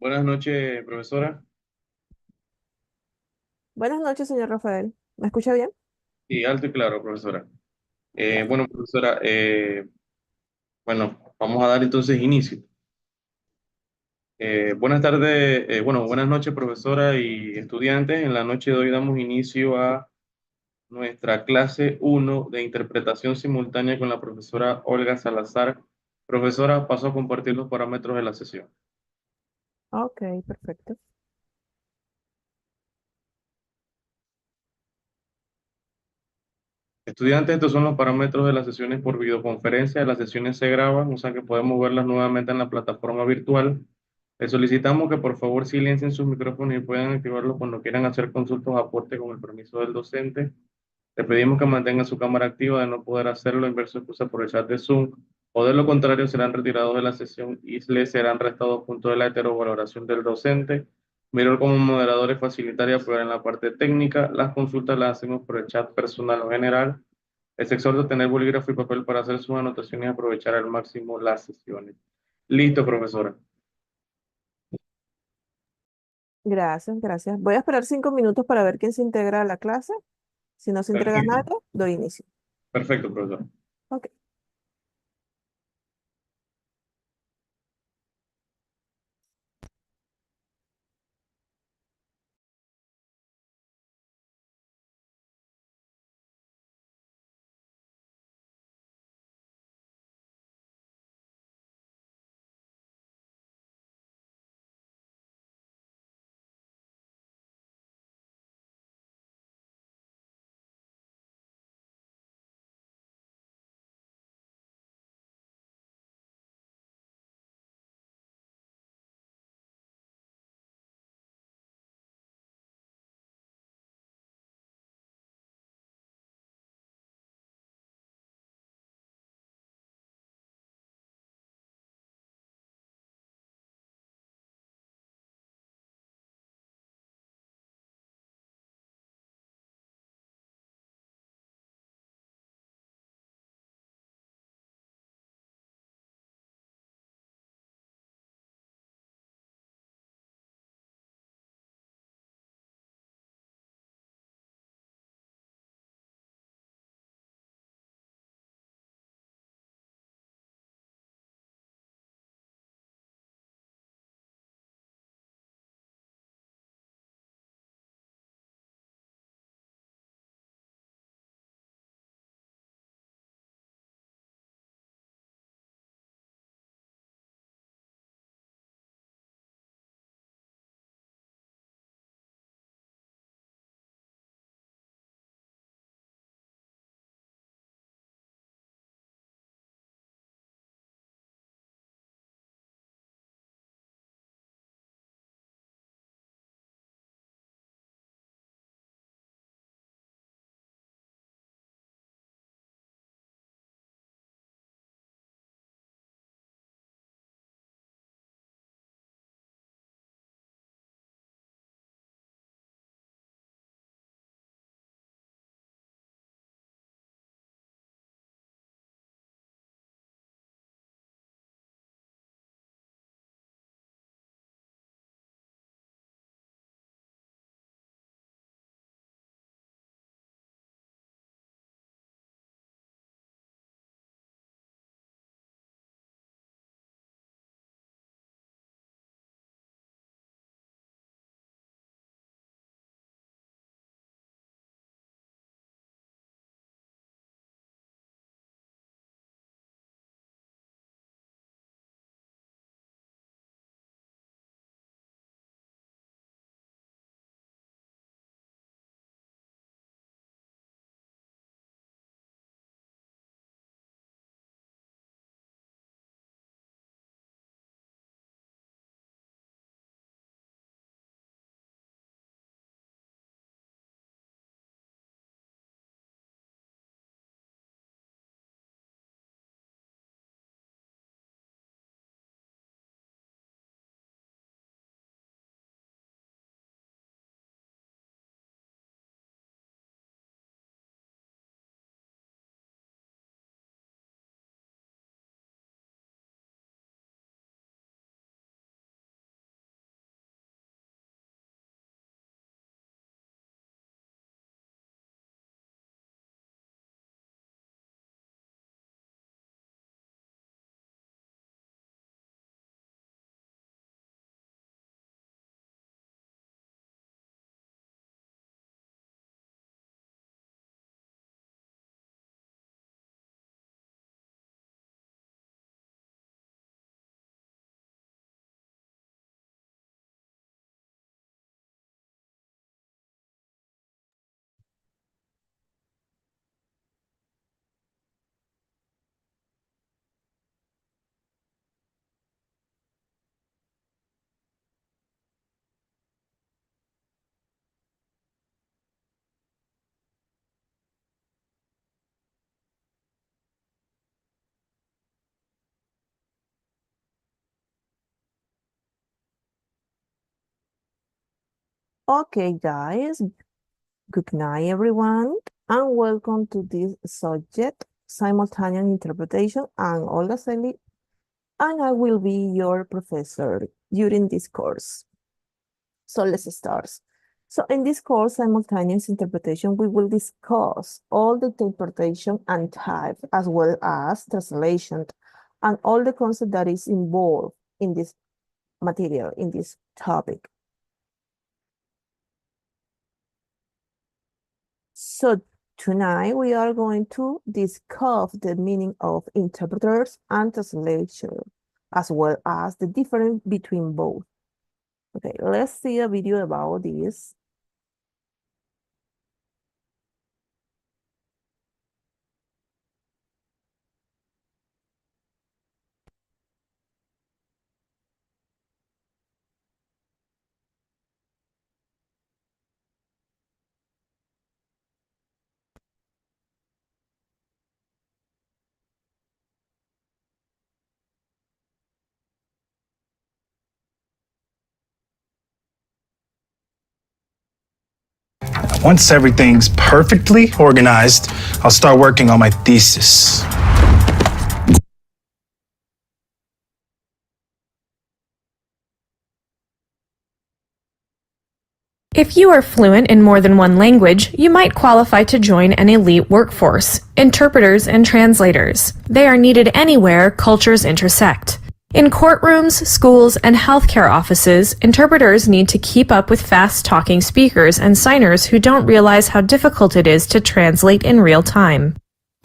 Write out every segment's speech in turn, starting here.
Buenas noches, profesora. Buenas noches, señor Rafael. ¿Me escucha bien? Y alto y claro, profesora. Claro. Bueno, profesora, bueno, vamos a dar entonces inicio. Buenas tardes, bueno, buenas noches, profesora y estudiantes. En la noche de hoy damos inicio a nuestra clase uno de interpretación simultánea con la profesora Olga Salazar. Profesora, paso a compartir los parámetros de la sesión. Ok, perfecto. Estudiantes, estos son los parámetros de las sesiones por videoconferencia. Las sesiones se graban, o sea que podemos verlas nuevamente en la plataforma virtual. Les solicitamos que por favor silencien sus micrófonos y puedan activarlos cuando quieran hacer consultas o aportes con el permiso del docente. Le pedimos que mantenga su cámara activa. De no poder hacerlo, inverso excusa por el chat de Zoom, o de lo contrario serán retirados de la sesión y les serán restados puntos de la heterovaloración del docente. Miro como moderador y facilitar y apoyar en la parte técnica. Las consultas las hacemos por el chat personal o general. Les exhorto a tener bolígrafo y papel para hacer sus anotaciones y aprovechar al máximo las sesiones. Listo, profesora. Gracias, gracias. Voy a esperar 5 minutos para ver quién se integra a la clase. Si no se integra Perfecto, nadie, doy inicio. perfecto, profesor. Ok. Okay, guys, good night, everyone, and welcome to this subject, simultaneous interpretation. I'm Olga, and I will be your professor during this course. So let's start. So in this course, simultaneous interpretation, we will discuss all the interpretation and type, as well as translation, and all the concept that is involved in this material, in this topic. So tonight we are going to discuss the meaning of interpreters and translator, as well as the difference between both. Okay, let's see a video about this. Once everything's perfectly organized, I'll start working on my thesis. If you are fluent in more than one language, you might qualify to join an elite workforce, interpreters and translators. They are needed anywhere cultures intersect. In courtrooms, schools, and healthcare offices, interpreters need to keep up with fast-talking speakers and signers who don't realize how difficult it is to translate in real time.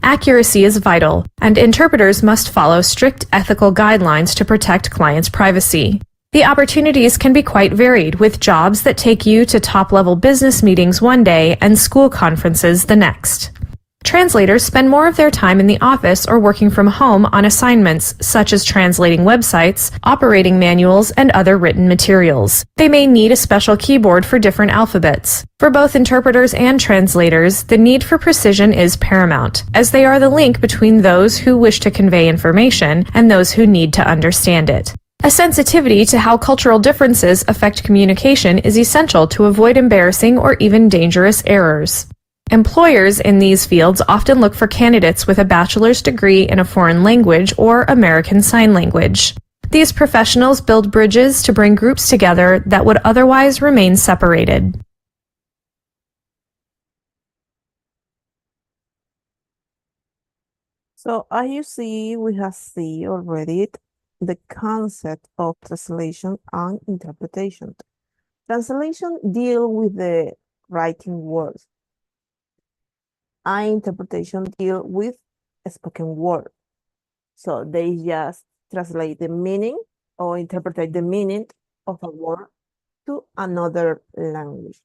Accuracy is vital, and interpreters must follow strict ethical guidelines to protect clients' privacy. The opportunities can be quite varied, with jobs that take you to top-level business meetings one day and school conferences the next. Translators spend more of their time in the office or working from home on assignments such as translating websites, operating manuals, and other written materials. They may need a special keyboard for different alphabets. For both interpreters and translators, the need for precision is paramount, as they are the link between those who wish to convey information and those who need to understand it. A sensitivity to how cultural differences affect communication is essential to avoid embarrassing or even dangerous errors. Employers in these fields often look for candidates with a bachelor's degree in a foreign language or American Sign Language. These professionals build bridges to bring groups together that would otherwise remain separated. So as you see, we have seen already the concept of translation and interpretation. Translation deal with the writing words, and interpretation deal with spoken word. So they just translate the meaning or interpret the meaning of a word to another language.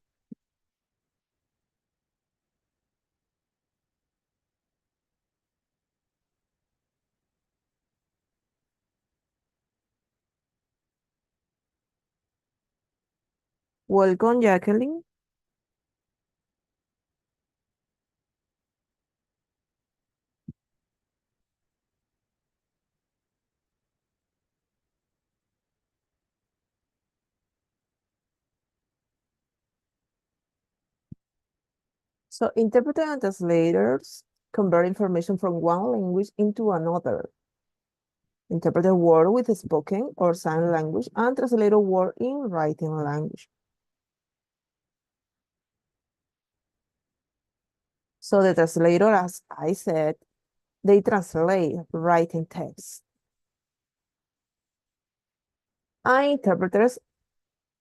Welcome, Jacqueline. So interpreters and translators convert information from one language into another. Interpret a word with spoken or sign language and translate a word in writing language. So the translator, as I said, they translate writing text. And interpreters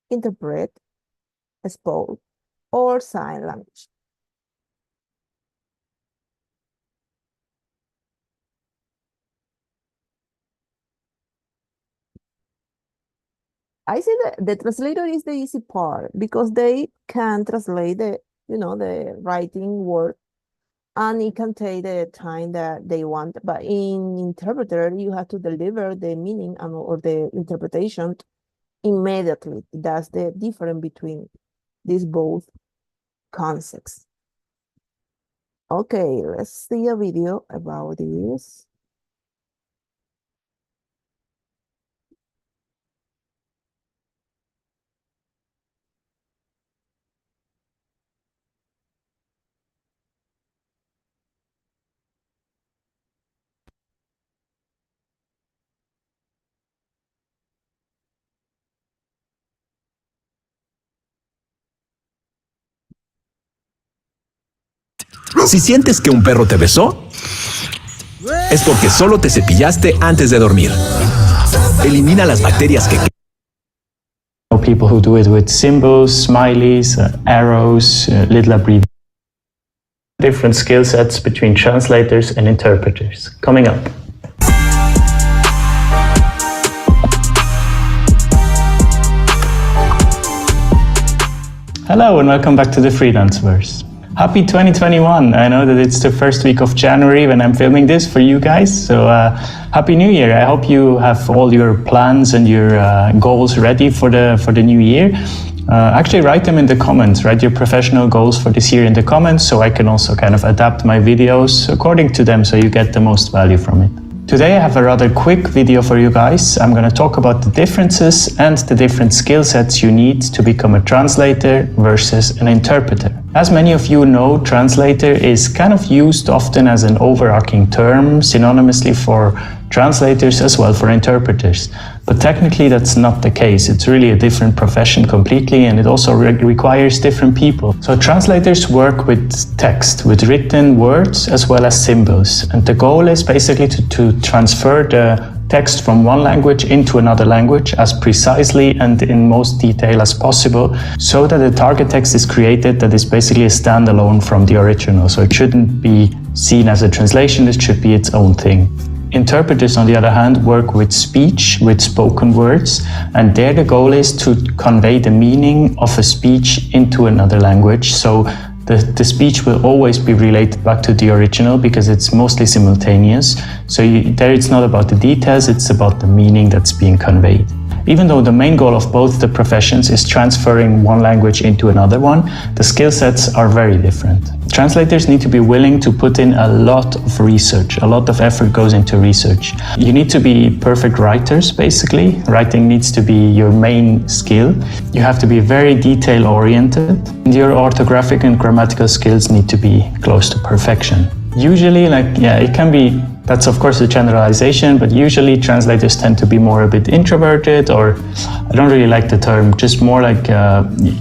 interpret, spoke, or sign language. I say that the translator is the easy part because they can translate the writing word, and it can take the time that they want. But in interpreter, you have to deliver the meaning or the interpretation immediately. That's the difference between these both concepts. Okay, let's see a video about this. Si sientes que un perro te besó, es porque solo te cepillaste antes de dormir. Elimina las bacterias que People who do it with symbols, smileys, arrows, little abbreviations. Different skill sets between translators and interpreters. Coming up. Hello and welcome back to the Freelanceverse. Happy 2021. I know that it's the first week of January when I'm filming this for you guys. So Happy New Year. I hope you have all your plans and your goals ready for the new year. Actually write them in the comments. Write your professional goals for this year in the comments so I can also kind of adapt my videos according to them so you get the most value from it. Today I have a rather quick video for you guys. I'm going to talk about the differences and the different skill sets you need to become a translator versus an interpreter. As many of you know, translator is kind of used often as an overarching term, synonymously for translators as well for interpreters. But technically that's not the case. It's really a different profession completely, and it also requires different people. So translators work with text, with written words as well as symbols. And the goal is basically to transfer the text from one language into another language as precisely and in most detail as possible, so that the target text is created that is basically a standalone from the original. So it shouldn't be seen as a translation, it should be its own thing. Interpreters, on the other hand, work with speech, with spoken words, and there the goal is to convey the meaning of a speech into another language. So the speech will always be related back to the original because it's mostly simultaneous. So there it's not about the details, it's about the meaning that's being conveyed. Even though the main goal of both the professions is transferring one language into another one, the skill sets are very different. Translators need to be willing to put in a lot of research. A lot of effort goes into research. You need to be perfect writers, basically. Writing needs to be your main skill. You have to be very detail-oriented. And your orthographic and grammatical skills need to be close to perfection. Usually, it can be, that's of course a generalization, but usually translators tend to be more a bit introverted, or I don't really like the term, just more like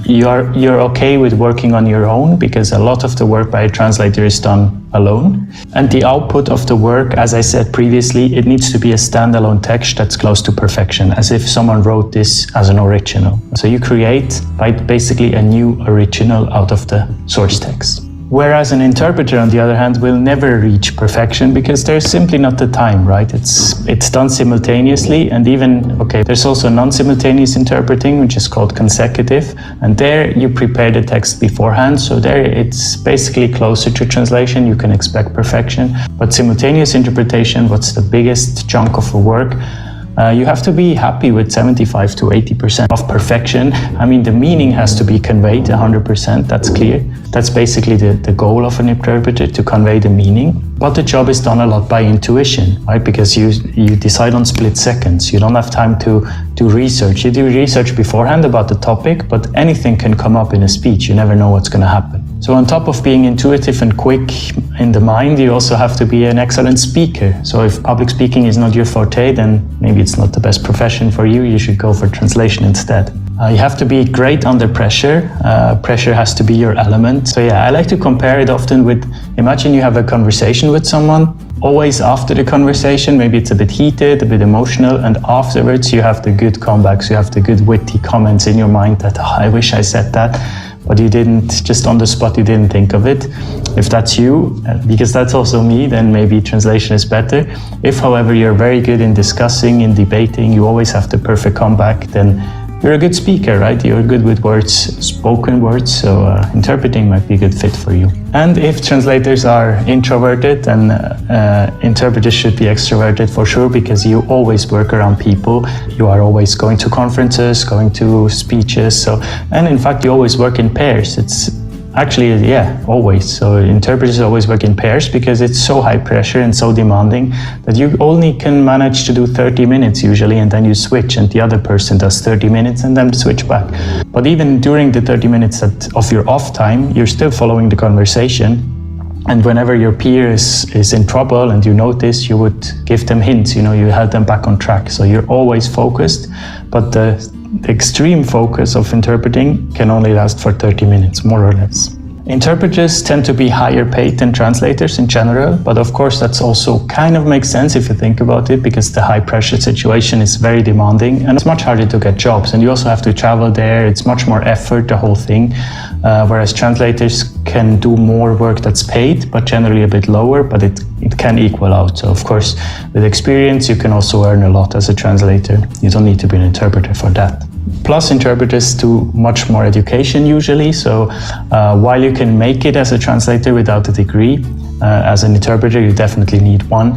you're okay with working on your own because a lot of the work by a translator is done alone. And the output of the work, as I said previously, it needs to be a standalone text that's close to perfection, as if someone wrote this as an original. So you create basically a new original out of the source text. Whereas an interpreter, on the other hand, will never reach perfection because there's simply not the time, right? It's done simultaneously, and even, there's also non-simultaneous interpreting, which is called consecutive, and there you prepare the text beforehand, so there it's basically closer to translation, you can expect perfection. But simultaneous interpretation, what's the biggest chunk of the work? You have to be happy with 75 to 80% of perfection. I mean, the meaning has to be conveyed 100%, that's clear. That's basically the goal of an interpreter, to convey the meaning. But the job is done a lot by intuition, right? Because you decide on split seconds. You don't have time to do research. You do research beforehand about the topic, but anything can come up in a speech. You never know what's going to happen. So on top of being intuitive and quick in the mind, you also have to be an excellent speaker. So if public speaking is not your forte, then maybe it's not the best profession for you. You should go for translation instead. You have to be great under pressure. Pressure has to be your element. So yeah, I like to compare it often with, imagine you have a conversation with someone. Always after the conversation, maybe it's a bit heated, a bit emotional, and afterwards you have the good comebacks, you have the good witty comments in your mind that, I wish I said that. But you didn't, just on the spot, you didn't think of it. If that's you, because that's also me, then maybe translation is better. If, however, you're very good in discussing, in debating, you always have the perfect comeback, then you're a good speaker, right? You're good with words, spoken words, so interpreting might be a good fit for you. And if translators are introverted, then interpreters should be extroverted for sure, because you always work around people. You are always going to conferences, going to speeches, and in fact you always work in pairs. It's actually, always. So interpreters always work in pairs because it's so high pressure and so demanding that you only can manage to do 30 minutes usually, and then you switch and the other person does 30 minutes and then switch back. But even during the 30 minutes of your off time, you're still following the conversation. And whenever your peer is in trouble and you notice, you would give them hints, you help them back on track. So you're always focused, but the extreme focus of interpreting can only last for 30 minutes, more or less. Interpreters tend to be higher paid than translators in general, but of course that's also kind of makes sense if you think about it, because the high pressure situation is very demanding and it's much harder to get jobs, and you also have to travel there. It's much more effort, the whole thing, whereas translators can do more work that's paid but generally a bit lower, but it can equal out. So of course with experience you can also earn a lot as a translator. You don't need to be an interpreter for that. Plus, interpreters do much more education usually, so while you can make it as a translator without a degree, as an interpreter you definitely need one,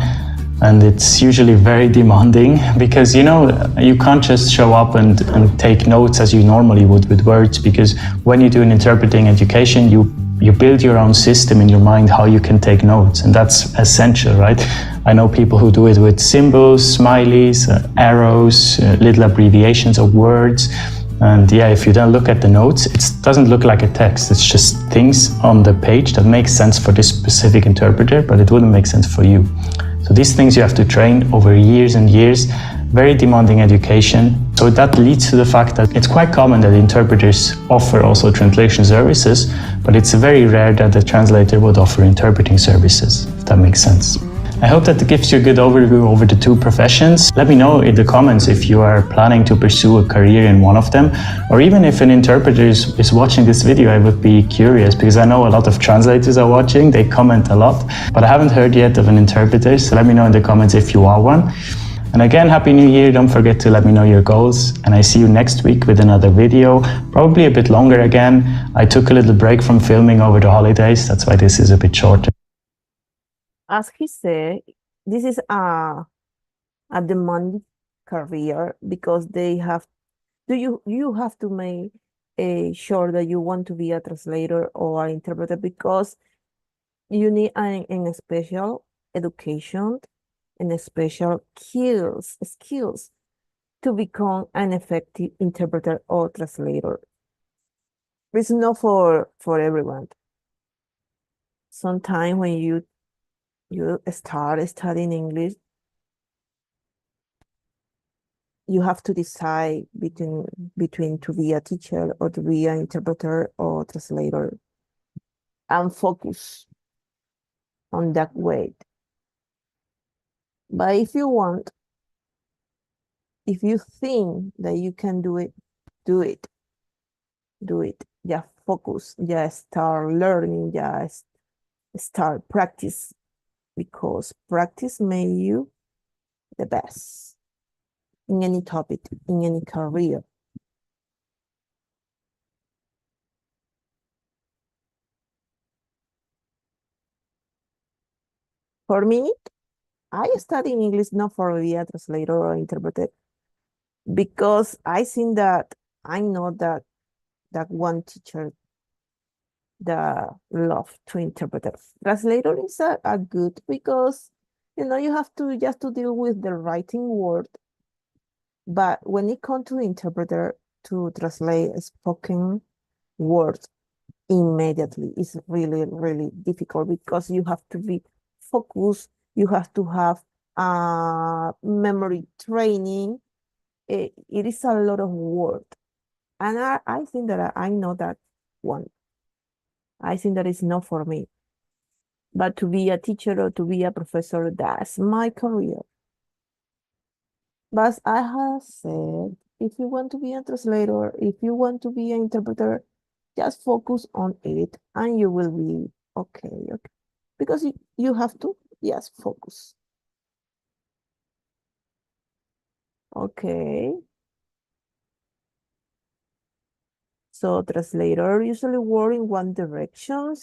and it's usually very demanding because you can't just show up and take notes as you normally would with words, because when you do an interpreting education you build your own system in your mind how you can take notes, and that's essential, right? I know people who do it with symbols, smileys, arrows, little abbreviations of words, and yeah, if you don't look at the notes, it doesn't look like a text. It's just things on the page that make sense for this specific interpreter, but it wouldn't make sense for you. So these things you have to train over years and years, very demanding education. So that leads to the fact that it's quite common that interpreters offer also translation services, but it's very rare that the translator would offer interpreting services, if that makes sense. I hope that gives you a good overview over the two professions. Let me know in the comments if you are planning to pursue a career in one of them, or even if an interpreter is watching this video. I would be curious, because I know a lot of translators are watching, they comment a lot, but I haven't heard yet of an interpreter, so let me know in the comments if you are one. And again, Happy New Year, don't forget to let me know your goals, and I see you next week with another video, probably a bit longer again. I took a little break from filming over the holidays, that's why this is a bit shorter. As he said, this is a demanding career because you have to make sure that you want to be a translator or an interpreter, because you need an special education and special skills to become an effective interpreter or translator. It's not for everyone. Sometimes when you start studying English, you have to decide between to be a teacher or to be an interpreter or translator, and focus on that way. But if you think that you can do it, do it. Just focus, just start learning, just start practice, because practice makes you the best in any topic, in any career. For me, I study English not for be a translator or interpreter, because I think that I know that one teacher that love to interpret. Translator is a good, because you have to just to deal with the writing word, but when it comes to interpreter, to translate spoken words immediately is really, really difficult, because you have to be focused, you have to have memory training. It is a lot of work, and I think that I know that one. I think that is not for me. But to be a teacher or to be a professor, that's my career. But I have said, if you want to be a translator, if you want to be an interpreter, just focus on it and you will be okay. Because you have to, yes, focus. Okay. So translator usually work in one direction.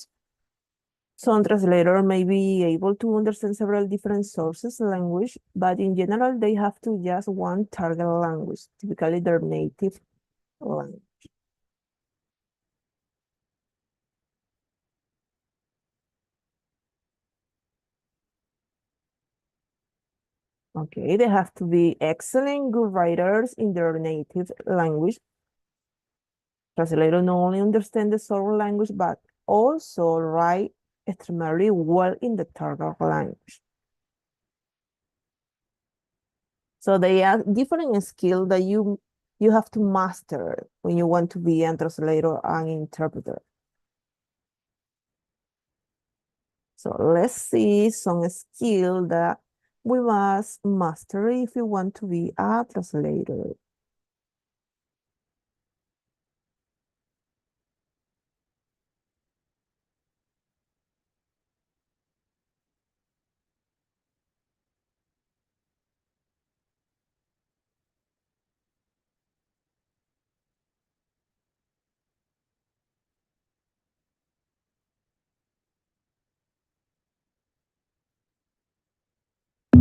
Some translator may be able to understand several different sources language, but in general, they have to just one target language, typically their native language. Okay, they have to be excellent, good writers in their native language. Translator not only understand the source language, but also write extremely well in the target language. So they are different skills that you have to master when you want to be a translator and interpreter. So let's see some skill that we must master if you want to be a translator.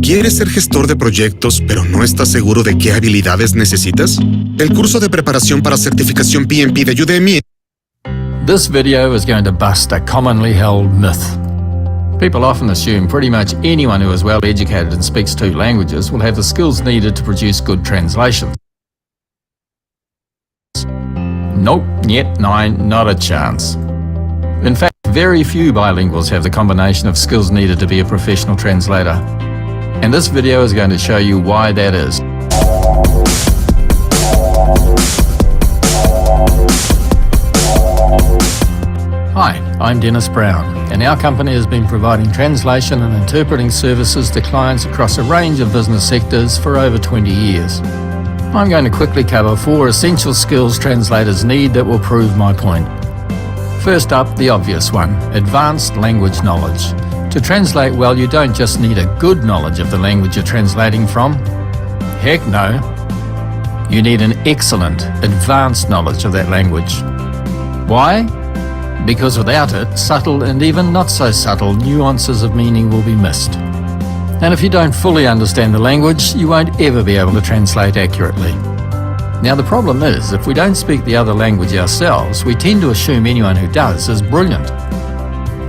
¿Quieres ser gestor de proyectos, pero no estás seguro de qué habilidades necesitas? El curso de preparación para certificación PMP de Udemy. This video is going to bust a commonly held myth. People often assume pretty much anyone who is well educated and speaks 2 languages will have the skills needed to produce good translations. Nope, yet, nine, not a chance. In fact, very few bilinguals have the combination of skills needed to be a professional translator. And this video is going to show you why that is. Hi, I'm Dennis Brown, and our company has been providing translation and interpreting services to clients across a range of business sectors for over 20 years. I'm going to quickly cover 4 essential skills translators need that will prove my point. First up, the obvious one, advanced language knowledge. To translate well, you don't just need a good knowledge of the language you're translating from. Heck no. You need an excellent, advanced knowledge of that language. Why? Because without it, subtle and even not so subtle nuances of meaning will be missed. And if you don't fully understand the language, you won't ever be able to translate accurately. Now the problem is, if we don't speak the other language ourselves, we tend to assume anyone who does is brilliant.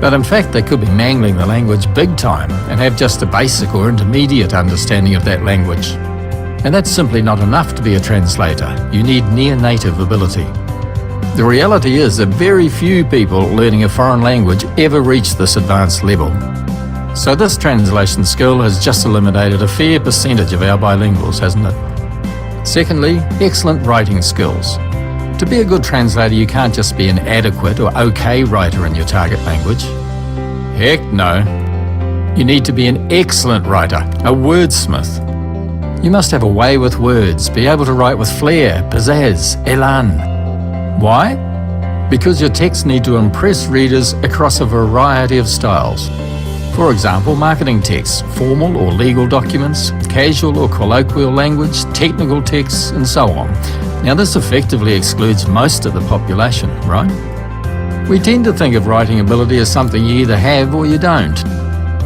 But in fact, they could be mangling the language big time and have just a basic or intermediate understanding of that language. And that's simply not enough to be a translator. You need near-native ability. The reality is that very few people learning a foreign language ever reach this advanced level. So this translation skill has just eliminated a fair percentage of our bilinguals, hasn't it? Secondly, excellent writing skills. To be a good translator, you can't just be an adequate or okay writer in your target language. Heck no. You need to be an excellent writer, a wordsmith. You must have a way with words, be able to write with flair, pizzazz, elan. Why? Because your texts need to impress readers across a variety of styles. For example, marketing texts, formal or legal documents, casual or colloquial language, technical texts, and so on. Now this effectively excludes most of the population, right? We tend to think of writing ability as something you either have or you don't.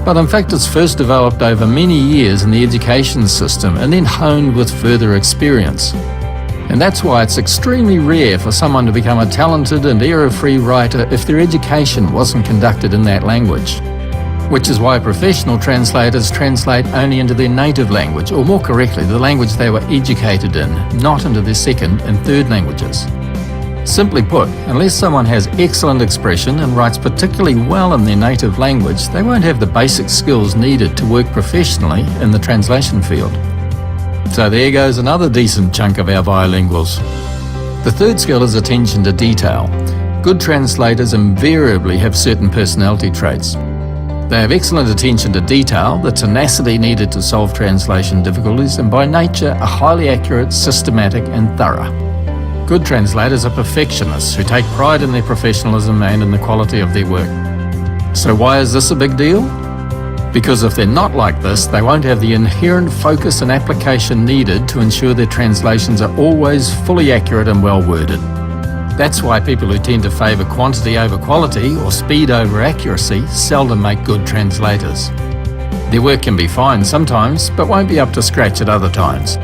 But in fact it's first developed over many years in the education system and then honed with further experience. And that's why it's extremely rare for someone to become a talented and error-free writer if their education wasn't conducted in that language. Which is why professional translators translate only into their native language, or more correctly, the language they were educated in, not into their second and third languages. Simply put, unless someone has excellent expression and writes particularly well in their native language, they won't have the basic skills needed to work professionally in the translation field. So there goes another decent chunk of our bilinguals. The third skill is attention to detail. Good translators invariably have certain personality traits. They have excellent attention to detail, the tenacity needed to solve translation difficulties, and by nature are highly accurate, systematic, and thorough. Good translators are perfectionists who take pride in their professionalism and in the quality of their work. So why is this a big deal? Because if they're not like this, they won't have the inherent focus and application needed to ensure their translations are always fully accurate and well worded. That's why people who tend to favour quantity over quality or speed over accuracy seldom make good translators. Their work can be fine sometimes, but won't be up to scratch at other times.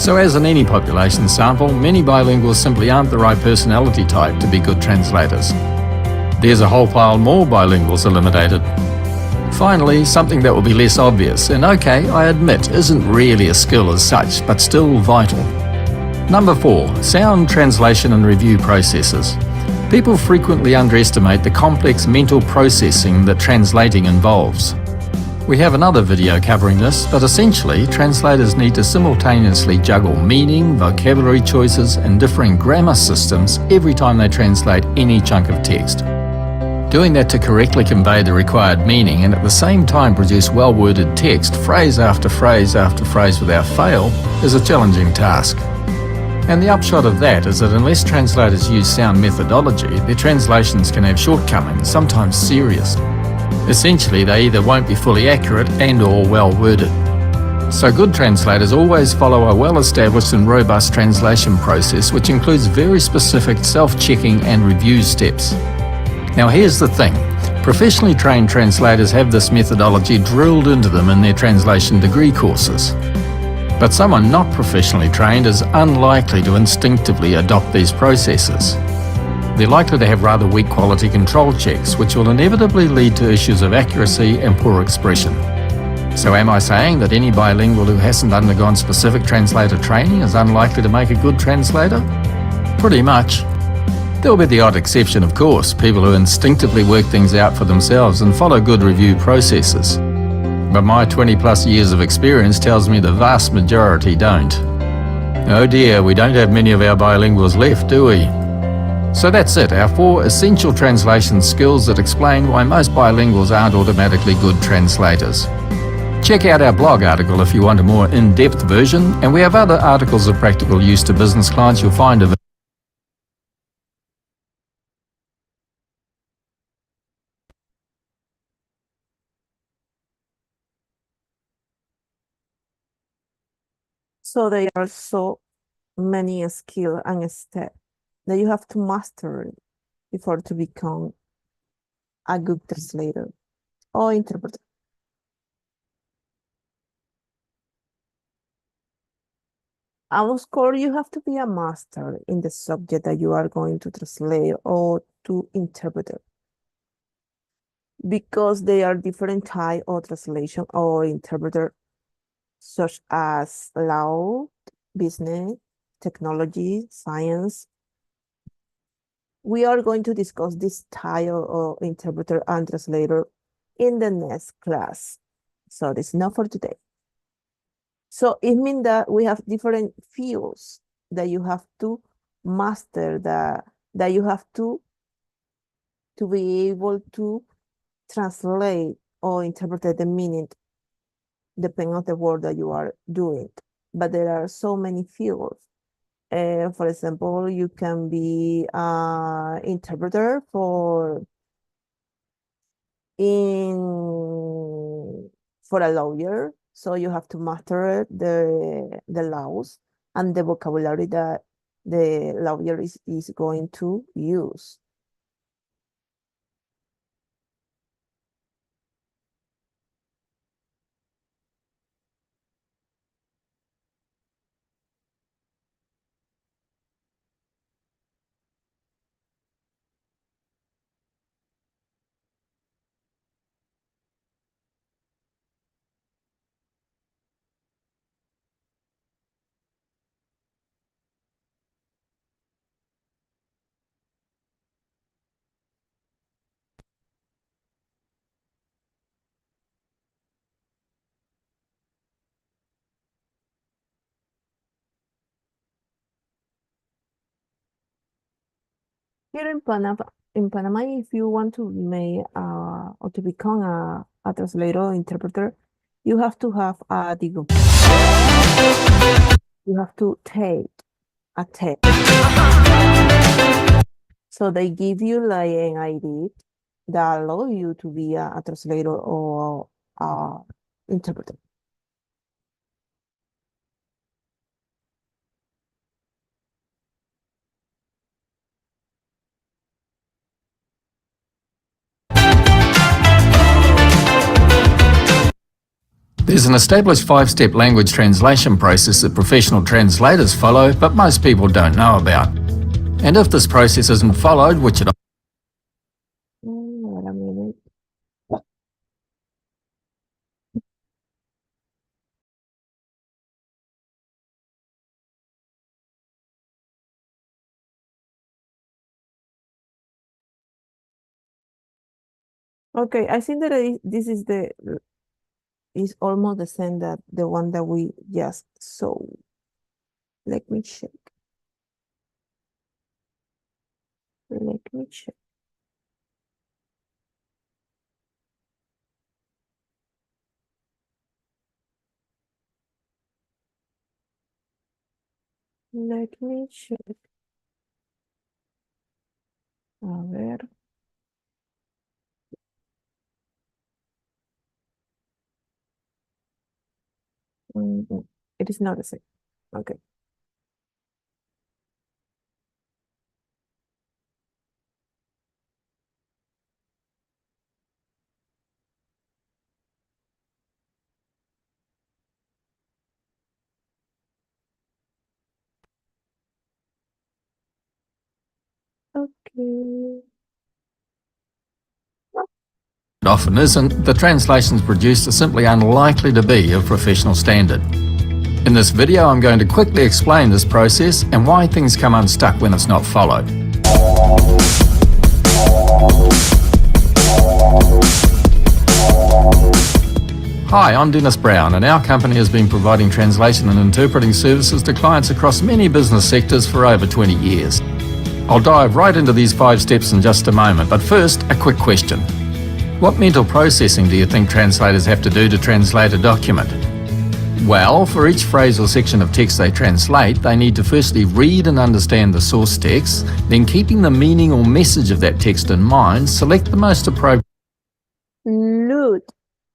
So as in any population sample, many bilinguals simply aren't the right personality type to be good translators. There's a whole pile more bilinguals eliminated. Finally, something that will be less obvious, and okay, I admit, isn't really a skill as such, but still vital. Number 4, sound translation and review processes. People frequently underestimate the complex mental processing that translating involves. We have another video covering this, but essentially, translators need to simultaneously juggle meaning, vocabulary choices, and differing grammar systems every time they translate any chunk of text. Doing that to correctly convey the required meaning and at the same time produce well-worded text, phrase after phrase after phrase without fail, is a challenging task. And the upshot of that is that unless translators use sound methodology, their translations can have shortcomings, sometimes serious. Essentially, they either won't be fully accurate and/or well-worded. So good translators always follow a well-established and robust translation process which includes very specific self-checking and review steps. Now here's the thing, professionally trained translators have this methodology drilled into them in their translation degree courses. But someone not professionally trained is unlikely to instinctively adopt these processes. They're likely to have rather weak quality control checks, which will inevitably lead to issues of accuracy and poor expression. So am I saying that any bilingual who hasn't undergone specific translator training is unlikely to make a good translator? Pretty much. There'll be the odd exception, of course, people who instinctively work things out for themselves and follow good review processes. But my 20+ years of experience tells me the vast majority don't. Oh dear, we don't have many of our bilinguals left, do we? So that's it, our 4 essential translation skills that explain why most bilinguals aren't automatically good translators. Check out our blog article if you want a more in-depth version, and we have other articles of practical use to business clients you'll find available. So there are so many skills and steps that you have to master before to become a good translator or interpreter. Of course, you have to be a master in the subject that you are going to translate or to interpret, because there are different types of translation or interpreter, such as law, business, technology, science. We are going to discuss this type of interpreter and translator in the next class. So it's not for today. So it means that we have different fields that you have to master, that you have to be able to translate or interpret the meaning depending on the word that you are doing. But there are so many fields. For example, you can be an interpreter for a lawyer. So you have to master the laws and the vocabulary that the lawyer is going to use. Here in Panama, if you want to make or to become a translator or interpreter, you have to have a degree. You have to take a test. So they give you like an ID that allow you to be a translator or interpreter. There's an established 5-step language translation process that professional translators follow, but most people don't know about. And if this process isn't followed, which it Wait a minute. Okay, I think that this is almost the same that the one that we just saw. Let me check. Let me check. Let me check. A ver. It is not the same. Okay. Okay. It often isn't, the translations produced are simply unlikely to be of professional standard. In this video, I'm going to quickly explain this process and why things come unstuck when it's not followed. Hi, I'm Dennis Brown, and our company has been providing translation and interpreting services to clients across many business sectors for over 20 years. I'll dive right into these 5 steps in just a moment, but first, a quick question. What mental processing do you think translators have to do to translate a document? Well, for each phrase or section of text they translate, they need to firstly read and understand the source text, then keeping the meaning or message of that text in mind, select the most appropriate. Look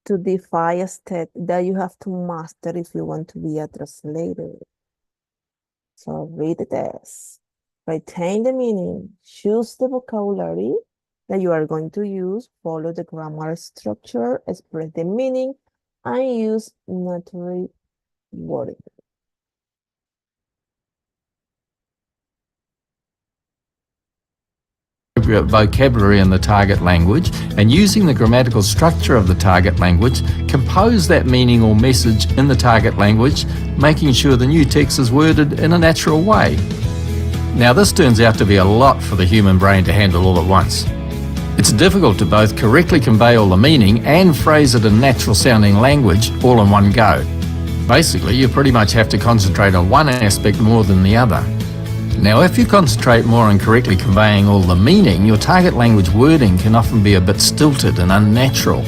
to defy a step that you have to master if you want to be a translator. So read the text, retain the meaning, choose the vocabulary that you are going to use, follow the grammar structure, express the meaning, and use natural wording. Vocabulary in the target language, and using the grammatical structure of the target language, compose that meaning or message in the target language, making sure the new text is worded in a natural way. Now, this turns out to be a lot for the human brain to handle all at once. It's difficult to both correctly convey all the meaning and phrase it in natural sounding language all in one go. Basically, you pretty much have to concentrate on one aspect more than the other. Now, if you concentrate more on correctly conveying all the meaning, your target language wording can often be a bit stilted and unnatural.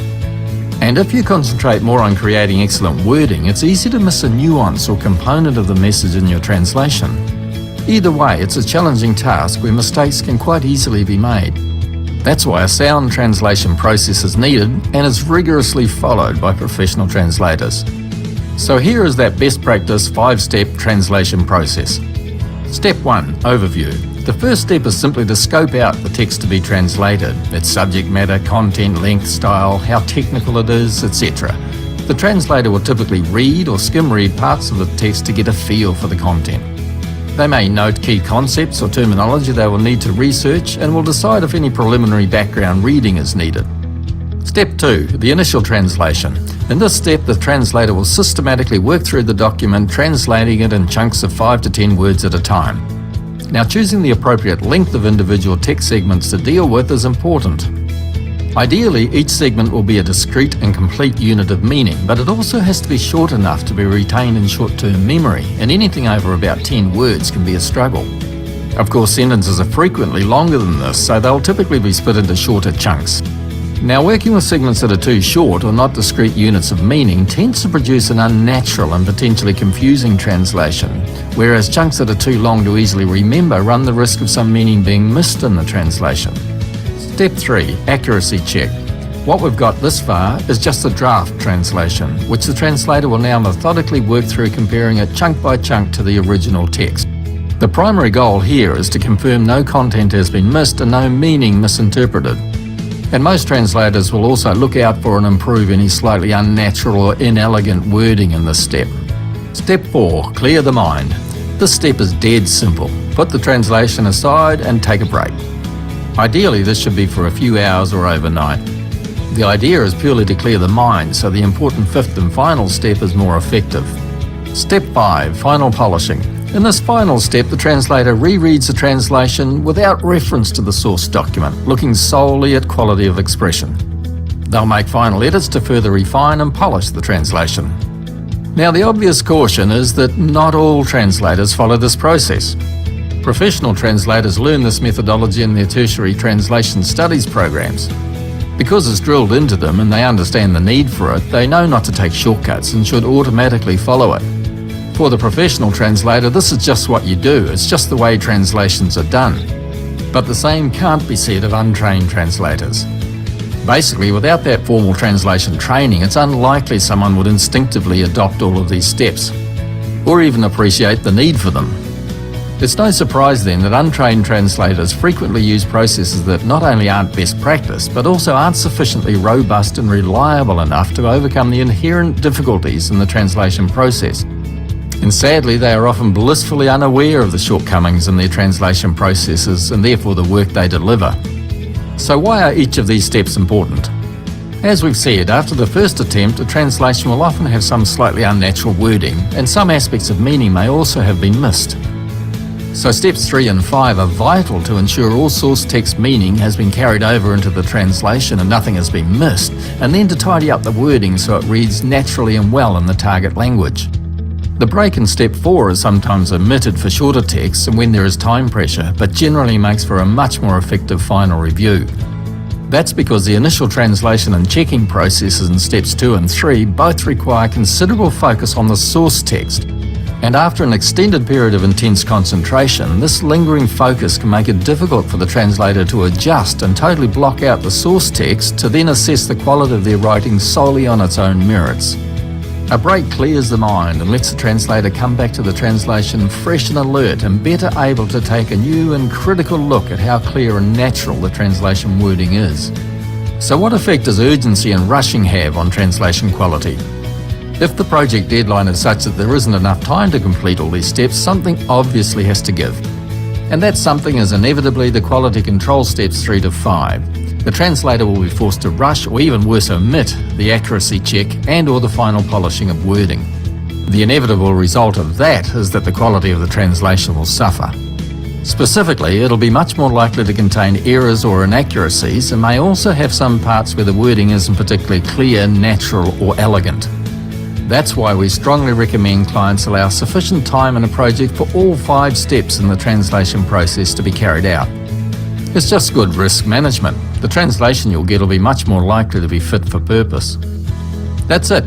And if you concentrate more on creating excellent wording, it's easy to miss a nuance or component of the message in your translation. Either way, it's a challenging task where mistakes can quite easily be made. That's why a sound translation process is needed and is rigorously followed by professional translators. So here is that best practice 5-step translation process. Step 1, overview. The first step is simply to scope out the text to be translated, its subject matter, content, length, style, how technical it is, etc. The translator will typically read or skim read parts of the text to get a feel for the content. They may note key concepts or terminology they will need to research and will decide if any preliminary background reading is needed. Step 2, the initial translation. In this step, the translator will systematically work through the document, translating it in chunks of 5 to 10 words at a time. Now, choosing the appropriate length of individual text segments to deal with is important. Ideally, each segment will be a discrete and complete unit of meaning, but it also has to be short enough to be retained in short-term memory, and anything over about 10 words can be a struggle. Of course, sentences are frequently longer than this, so they'll typically be split into shorter chunks. Now, working with segments that are too short or not discrete units of meaning tends to produce an unnatural and potentially confusing translation, whereas chunks that are too long to easily remember run the risk of some meaning being missed in the translation. Step 3, accuracy check. What we've got this far is just a draft translation, which the translator will now methodically work through comparing it chunk by chunk to the original text. The primary goal here is to confirm no content has been missed and no meaning misinterpreted. And most translators will also look out for and improve any slightly unnatural or inelegant wording in this step. Step 4, clear the mind. This step is dead simple. Put the translation aside and take a break. Ideally, this should be for a few hours or overnight. The idea is purely to clear the mind, so the important 5th and final step is more effective. Step 5, final polishing. In this final step, the translator rereads the translation without reference to the source document, looking solely at quality of expression. They'll make final edits to further refine and polish the translation. Now, the obvious caution is that not all translators follow this process. Professional translators learn this methodology in their tertiary translation studies programs. Because it's drilled into them and they understand the need for it, they know not to take shortcuts and should automatically follow it. For the professional translator, this is just what you do. It's just the way translations are done. But the same can't be said of untrained translators. Basically, without that formal translation training, it's unlikely someone would instinctively adopt all of these steps, or even appreciate the need for them. It's no surprise then that untrained translators frequently use processes that not only aren't best practice, but also aren't sufficiently robust and reliable enough to overcome the inherent difficulties in the translation process. And sadly, they are often blissfully unaware of the shortcomings in their translation processes and therefore the work they deliver. So why are each of these steps important? As we've said, after the first attempt, a translation will often have some slightly unnatural wording, and some aspects of meaning may also have been missed. So steps 3 and 5 are vital to ensure all source text meaning has been carried over into the translation and nothing has been missed, and then to tidy up the wording so it reads naturally and well in the target language. The break in step 4 is sometimes omitted for shorter texts and when there is time pressure, but generally makes for a much more effective final review. That's because the initial translation and checking processes in steps 2 and 3 both require considerable focus on the source text. And after an extended period of intense concentration, this lingering focus can make it difficult for the translator to adjust and totally block out the source text to then assess the quality of their writing solely on its own merits. A break clears the mind and lets the translator come back to the translation fresh and alert and better able to take a new and critical look at how clear and natural the translation wording is. So what effect does urgency and rushing have on translation quality? If the project deadline is such that there isn't enough time to complete all these steps, something obviously has to give. And that something is inevitably the quality control steps 3 to 5. The translator will be forced to rush or even worse omit the accuracy check and or the final polishing of wording. The inevitable result of that is that the quality of the translation will suffer. Specifically, it'll be much more likely to contain errors or inaccuracies and may also have some parts where the wording isn't particularly clear, natural or elegant. That's why we strongly recommend clients allow sufficient time in a project for all 5 steps in the translation process to be carried out. It's just good risk management. The translation you'll get will be much more likely to be fit for purpose. That's it.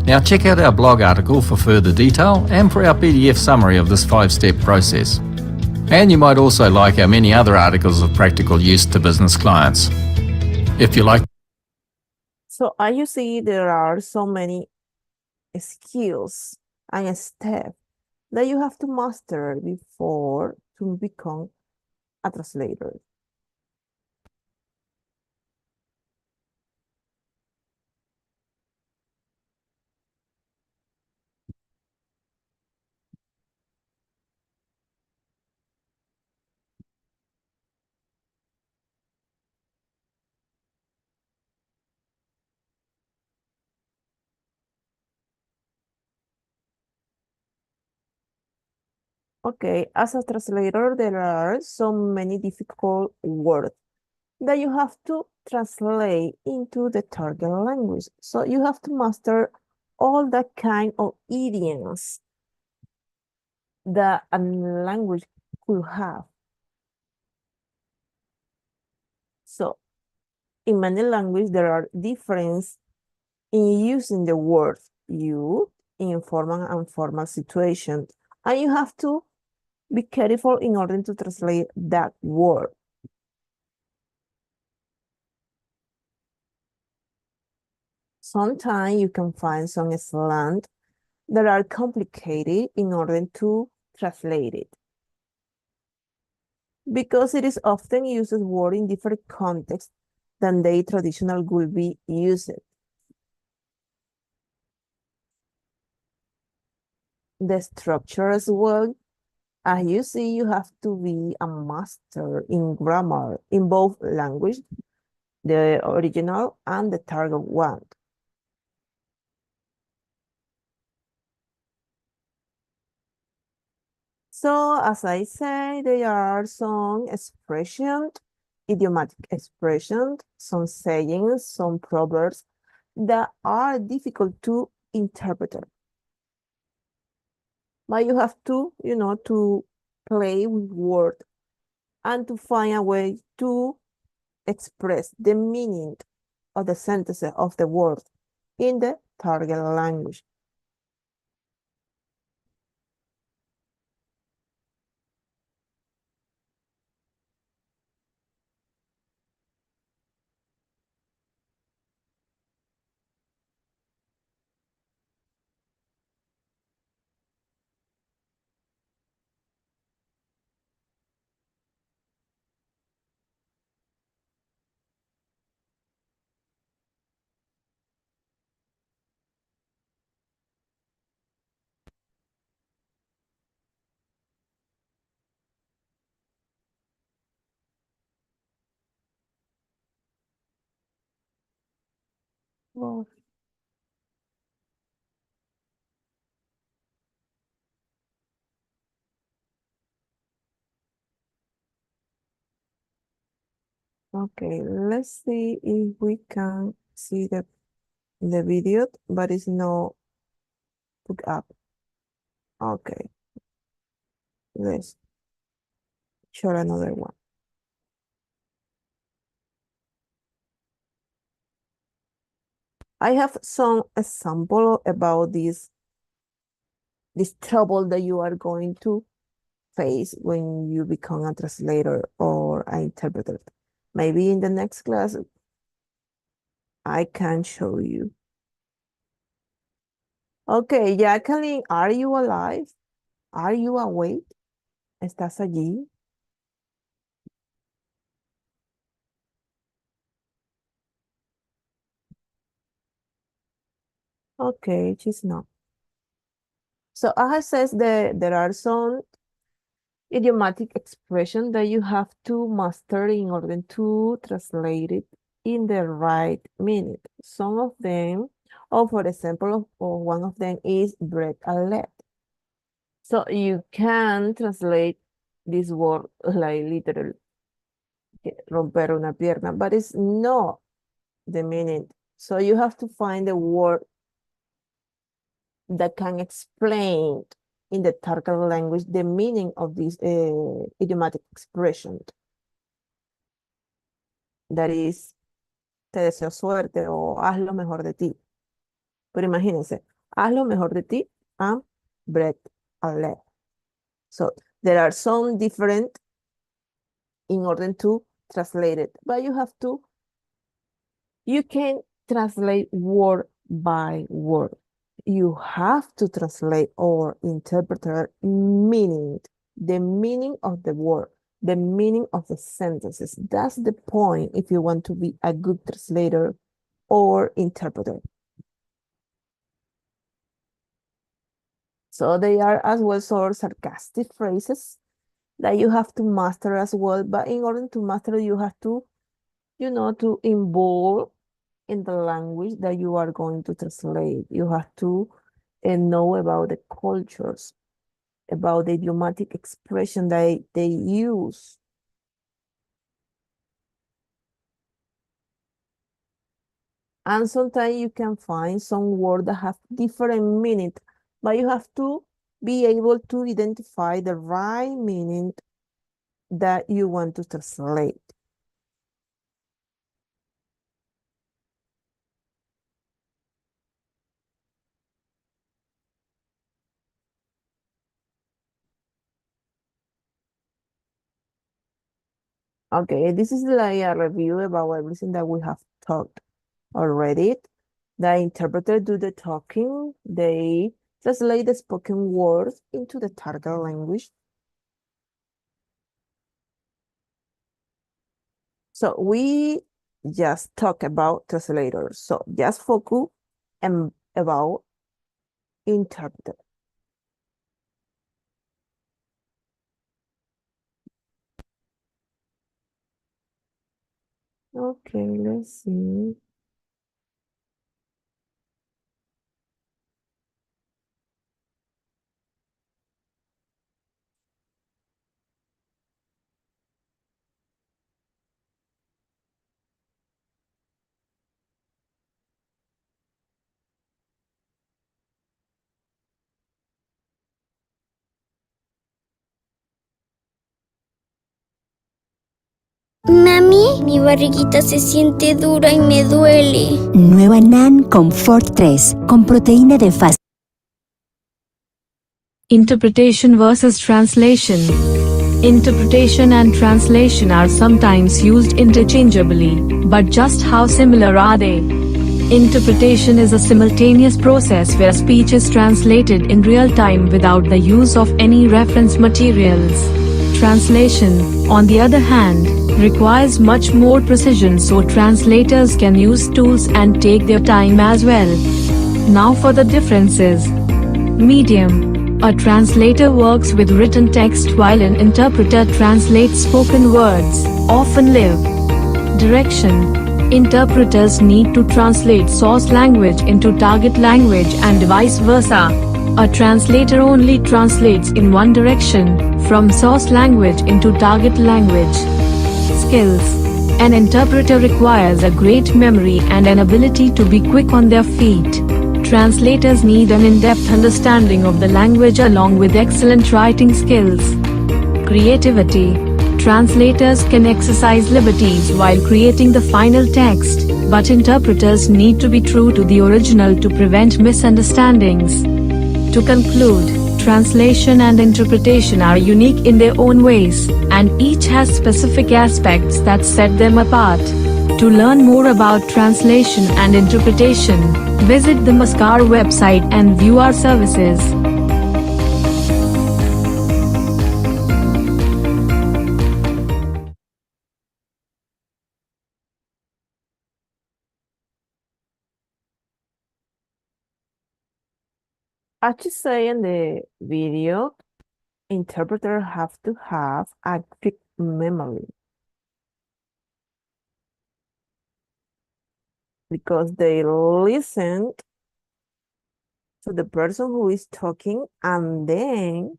Now check out our blog article for further detail and for our PDF summary of this 5-step process. And you might also like our many other articles of practical use to business clients. If you like. So as you see, there are so many skills and steps that you have to master before to become a translator. Okay, as a translator, there are so many difficult words that you have to translate into the target language. So you have to master all that kind of idioms that a language could have. So in many languages, there are differences in using the word you in formal and formal situations. And you have to be careful in order to translate that word. Sometimes you can find some slang that are complicated in order to translate it, because it is often used word in different contexts than they traditionally would be used. The structure as well. As you see, you have to be a master in grammar in both language, the original and the target one. So, as I say, there are some expressions, idiomatic expressions, some sayings, some proverbs that are difficult to interpret. But you have to, to play with words and to find a way to express the meaning of the sentences of the word in the target language. Oh. Okay, let's see if we can see the video, but it's not put up. Okay, let's show another one. I have some example about this trouble that you are going to face when you become a translator or an interpreter. Maybe in the next class, I can show you. Okay, Jacqueline, are you alive? Are you awake? ¿Estás allí? Okay, she's not. So I says that there are some idiomatic expressions that you have to master in order to translate it in the right meaning. Some of them, or for example, or one of them is break a leg. So you can translate this word like literally romper una pierna, but it's not the meaning. So you have to find a word that can explain in the target language the meaning of this idiomatic expression. That is, te deseo suerte o haz lo mejor de ti. Pero imagínense, haz lo mejor de ti and break a leg. So there are some different in order to translate it, but you can translate word by word. You have to translate or interpret meaning, the meaning of the word, the meaning of the sentences. That's the point if you want to be a good translator or interpreter. So they are as well sort of sarcastic phrases that you have to master as well. But in order to master, you have to, to involve in the language that you are going to translate. You have to know about the cultures, about the idiomatic expression that they use. And sometimes you can find some words that have different meaning, but you have to be able to identify the right meaning that you want to translate. Okay, this is like a review about everything that we have talked already. The interpreter do the talking. They translate the spoken words into the target language. So we just talk about translators. So just focus about interpreter. Okay, let's see. Mami, mi barriguita se siente dura y me duele. Nueva NAN Comfort 3 con proteína de fast. Interpretation versus translation. Interpretation and translation are sometimes used interchangeably, but just how similar are they? Interpretation is a simultaneous process where speech is translated in real time without the use of any reference materials. Translation, on the other hand, requires much more precision, so translators can use tools and take their time as well. Now for the differences. Medium. A translator works with written text while an interpreter translates spoken words, often live. Direction. Interpreters need to translate source language into target language and vice versa. A translator only translates in one direction, from source language into target language. Skills. An interpreter requires a great memory and an ability to be quick on their feet. Translators need an in-depth understanding of the language along with excellent writing skills. Creativity. Translators can exercise liberties while creating the final text, but interpreters need to be true to the original to prevent misunderstandings. To conclude, translation and interpretation are unique in their own ways, and each has specific aspects that set them apart. To learn more about translation and interpretation, visit the Mascar website and view our services. As you say in the video, interpreters have to have a quick memory because they listen to the person who is talking and then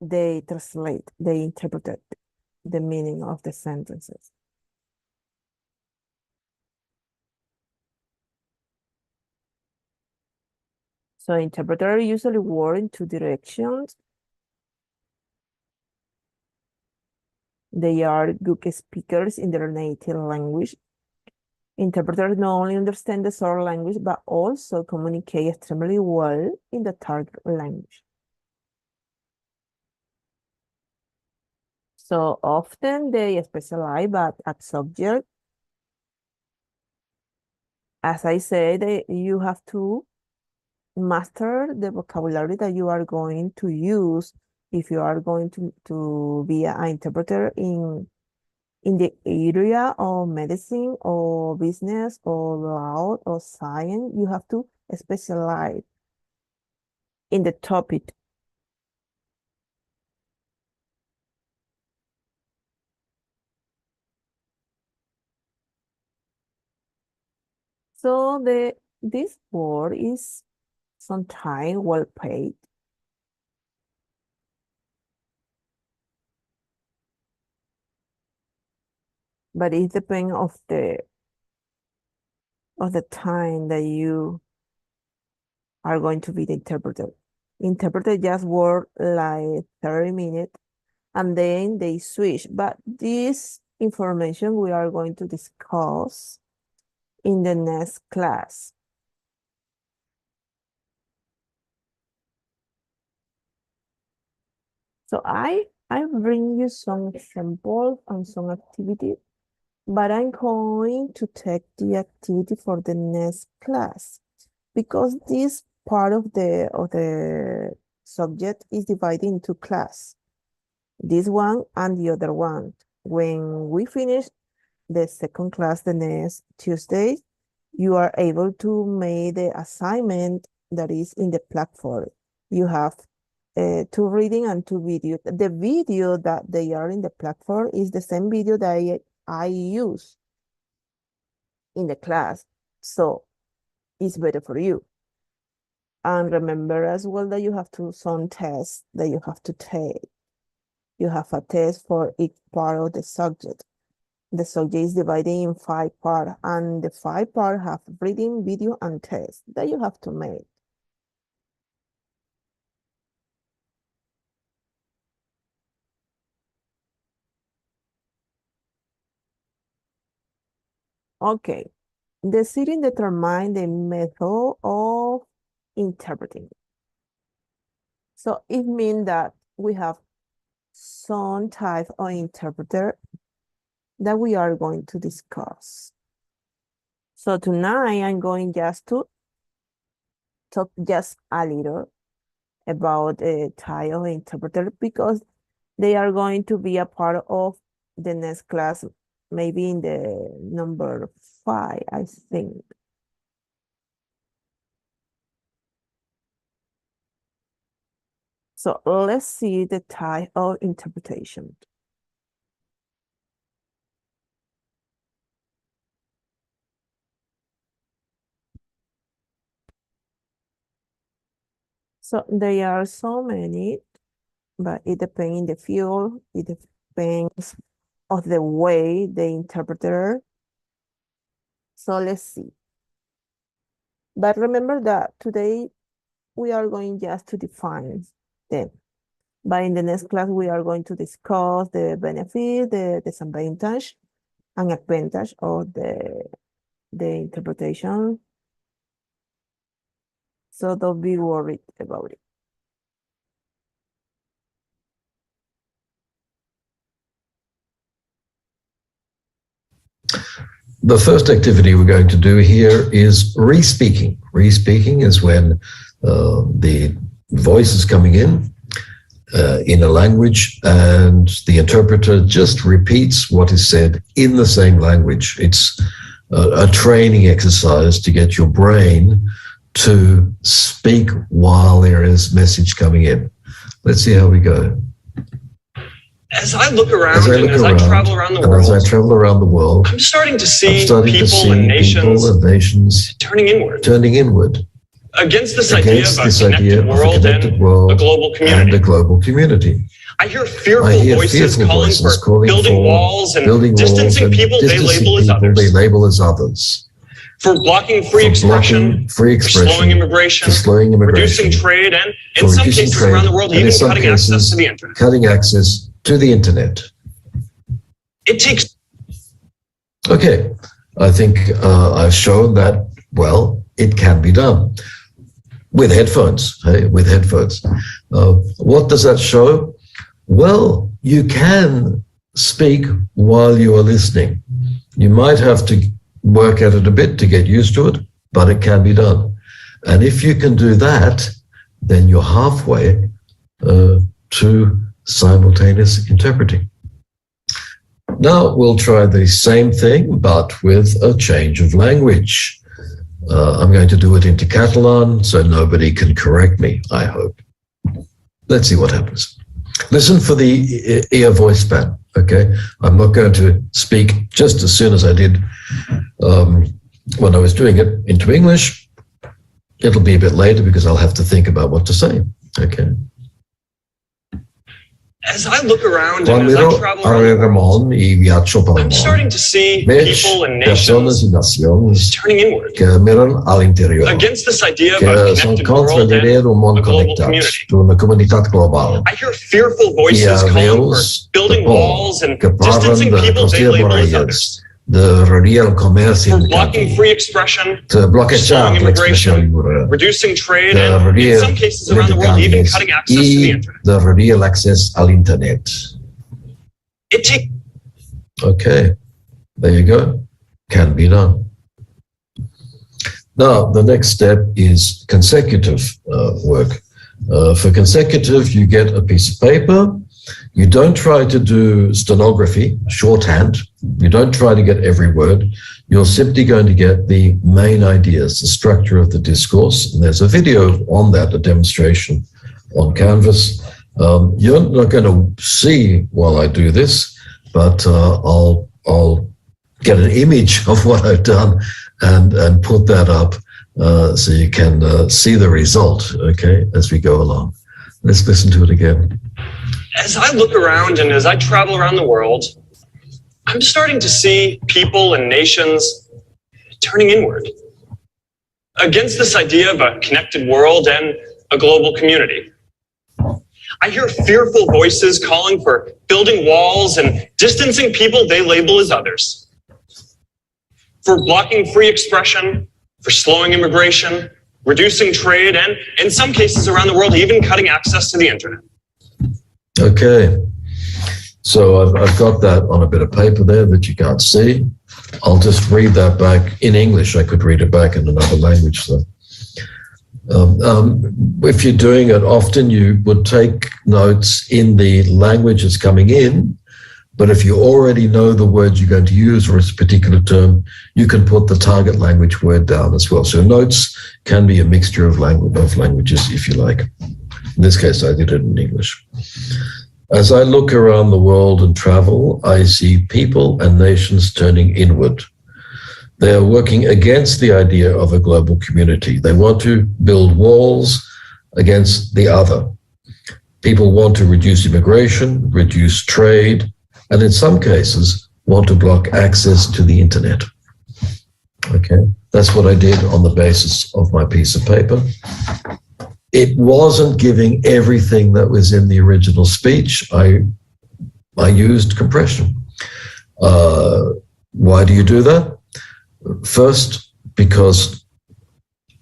they translate, they interpret the meaning of the sentences. So interpreters usually work in two directions. They are good speakers in their native language. Interpreters not only understand the source language, but also communicate extremely well in the target language. So often they specialize but at subject. As I said, you have to master the vocabulary that you are going to use if you are going to be an interpreter in the area of medicine or business or law or science. You have to specialize in the topic. So this work is sometimes well paid. But it depends of the time that you are going to be the interpreter. Interpreter just work like 30 minutes and then they switch. But this information we are going to discuss in the next class. So I bring you some examples and some activities, but I'm going to take the activity for the next class because this part of the subject is divided into class. This one and the other one. When we finish the second class the next Tuesday, you are able to make the assignment that is in the platform. You have 2 reading and 2 videos. The video that they are in the platform is the same video that I use in the class. So it's better for you. And remember as well that you have some tests that you have to take. You have a test for each part of the subject. The subject is divided in 5 parts, and the 5 parts have reading, video, and test that you have to make. Okay, the sitting determines the method of interpreting. So it means that we have some type of interpreter that we are going to discuss. So tonight I'm going just to talk just a little about the type of interpreter because they are going to be a part of the next class, maybe in the number 5, I think. So let's see the type of interpretation. So there are so many, but it depends in the field, it depends of the way the interpreter. So let's see. But remember that today we are going just to define them. But in the next class, we are going to discuss the benefit, the disadvantage, and advantage of the interpretation. So don't be worried about it. The first activity we're going to do here is re-speaking. Re-speaking is when the voice is coming in a language and the interpreter just repeats what is said in the same language. It's a training exercise to get your brain to speak while there is message coming in. Let's see how we go. As I look around and as I travel around the world, I'm starting to see people and nations turning inward. Against this idea of a connected world and a global community. I hear fearful voices calling for building walls and distancing people they label as others. For blocking free expression, for slowing immigration, reducing trade, and in some cases around the world, even cutting access to the internet. It takes. Okay, I think I've shown that, well, it can be done. With headphones, with headphones. What does that show? Well, you can speak while you are listening. You might have to work at it a bit to get used to it, but it can be done. And if you can do that, then you're halfway to simultaneous interpreting. Now we'll try the same thing, but with a change of language. I'm going to do it into Catalan, so nobody can correct me, I hope. Let's see what happens. Listen for the ear voice span, okay? I'm not going to speak just as soon as I did when I was doing it into English. It'll be a bit later because I'll have to think about what to say, okay? As I look around and as I travel around the world, I'm starting to see people and nations turning inward against this idea of a connected world and a global community. I hear fearful voices calling for building walls and distancing people they label as others. For blocking free expression, slowing immigration, reducing trade, and in some cases around the world, even cutting access to the internet. The real access al internet. It takes. Okay, there you go. Can be done. Now, the next step is consecutive work. For consecutive, you get a piece of paper. You don't try to do stenography, shorthand. You don't try to get every word. You're simply going to get the main ideas, the structure of the discourse. And there's a video on that, a demonstration on Canvas. You're not going to see while I do this, but I'll get an image of what I've done and put that up so you can see the result, okay, as we go along. Let's listen to it again. As I look around and as I travel around the world, I'm starting to see people and nations turning inward against this idea of a connected world and a global community. I hear fearful voices calling for building walls and distancing people they label as others. For blocking free expression, for slowing immigration, reducing trade, and in some cases around the world, even cutting access to the internet. Okay, so I've got that on a bit of paper there that you can't see. I'll just read that back in English. I could read it back in another language. So, if you're doing it often, you would take notes in the language that's coming in. But if you already know the words you're going to use for a particular term, you can put the target language word down as well. So notes can be a mixture of languages, if you like. In this case, I did it in English. As I look around the world and travel, I see people and nations turning inward. They are working against the idea of a global community. They want to build walls against the other. People want to reduce immigration, reduce trade, and in some cases want to block access to the internet. Okay, that's what I did on the basis of my piece of paper. It wasn't giving everything that was in the original speech. I used compression. Why do you do that? First, because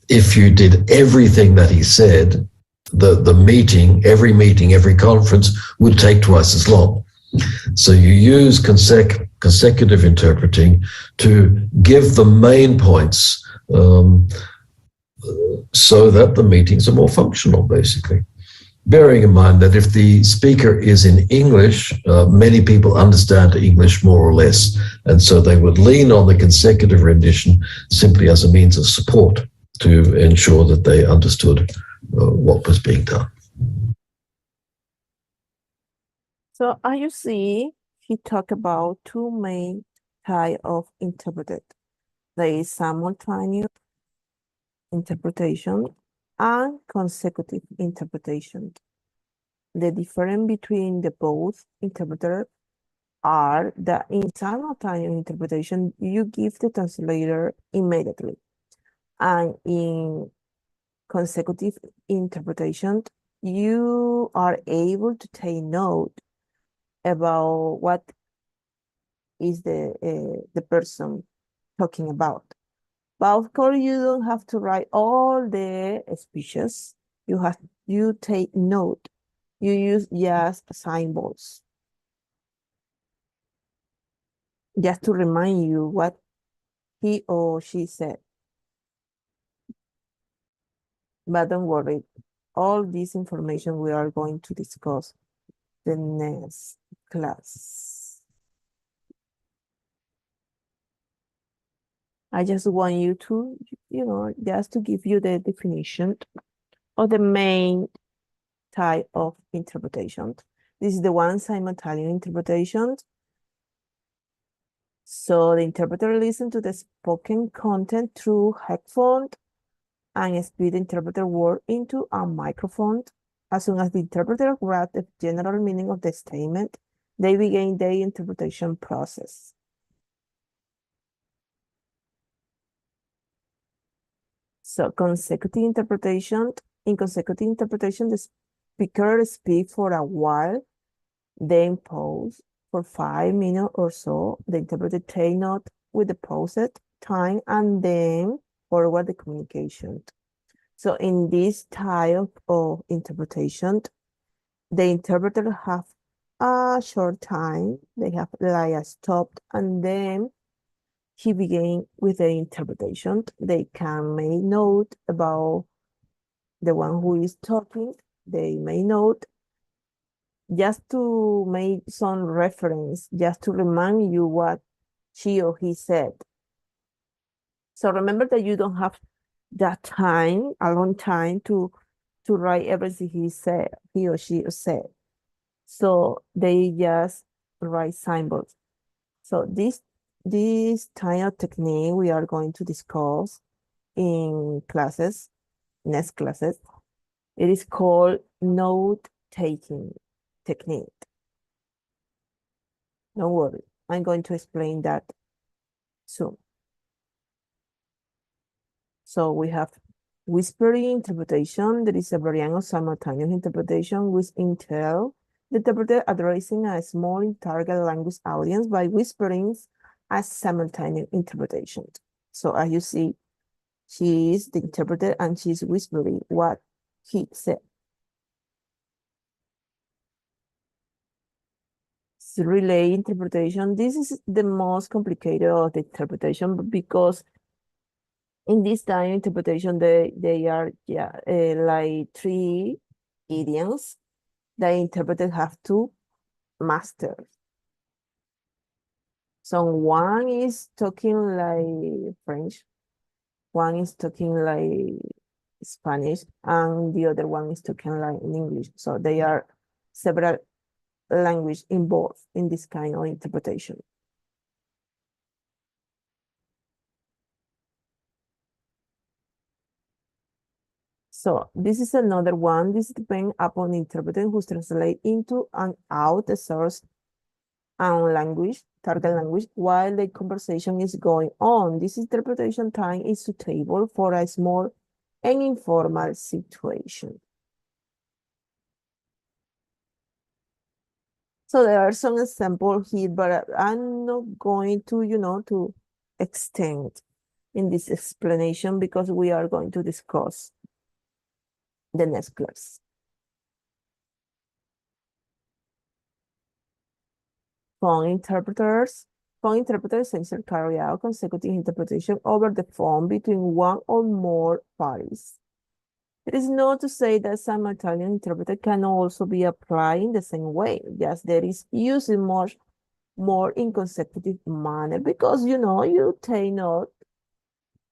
if you did everything that he said, the meeting, every conference would take twice as long. So you use consecutive interpreting to give the main points so that the meetings are more functional, basically. Bearing in mind that if the speaker is in English, many people understand English more or less, and so they would lean on the consecutive rendition simply as a means of support to ensure that they understood what was being done. So as you see, he talked about two main types of interpreted. There is simultaneous interpretation and consecutive interpretation. The difference between the both interpreters are that in simultaneous interpretation, you give the translator immediately. And in consecutive interpretation, you are able to take note about what is the person talking about. But of course, you don't have to write all the speeches. You take note. You use just symbols, just to remind you what he or she said. But don't worry, all this information we are going to discuss the next class. I just want you to, just to give you the definition of the main type of interpretation. This is the one simultaneous interpretation. So the interpreter listens to the spoken content through headphone and speak the interpreter word into a microphone. As soon as the interpreter grabs the general meaning of the statement, they begin their interpretation process. So consecutive interpretation. In consecutive interpretation, the speaker speaks for a while, then pause for 5 minutes or so. The interpreter takes note with the paused time and then forward the communication. So in this type of interpretation, the interpreter have a short time. They have like a stop, and then he begin with the interpretation. They can make note about the one who is talking. They may note just to make some reference, just to remind you what she or he said. So remember that you don't have that time, a long time to write everything he or she said. So they just write symbols. So this type of technique we are going to discuss in classes, next classes. It is called note-taking technique. Don't worry, I'm going to explain that soon. So we have whispering interpretation. There is a variant of simultaneous interpretation which entails the interpreter addressing a small target language audience by whispering as simultaneous interpretation. So as you see, she is the interpreter and she's whispering what he said. Relay interpretation. This is the most complicated of the interpretation because in this time interpretation, they are like 3 idioms that interpreter have to master. So one is talking like French, one is talking like Spanish, and the other one is talking like in English. So they are several languages involved in this kind of interpretation. So this is another one. This depends upon the interpreter who translate into and out the source and language, target language, while the conversation is going on. This interpretation time is suitable for a small and informal situation. So there are some examples here, but I'm not going to, to extend in this explanation because we are going to discuss the next class. Phone interpreters essentially carry out consecutive interpretation over the phone between one or more parties. It is not to say that simultaneous interpreter can also be applied in the same way. Just there is using much more in consecutive manner because you take note.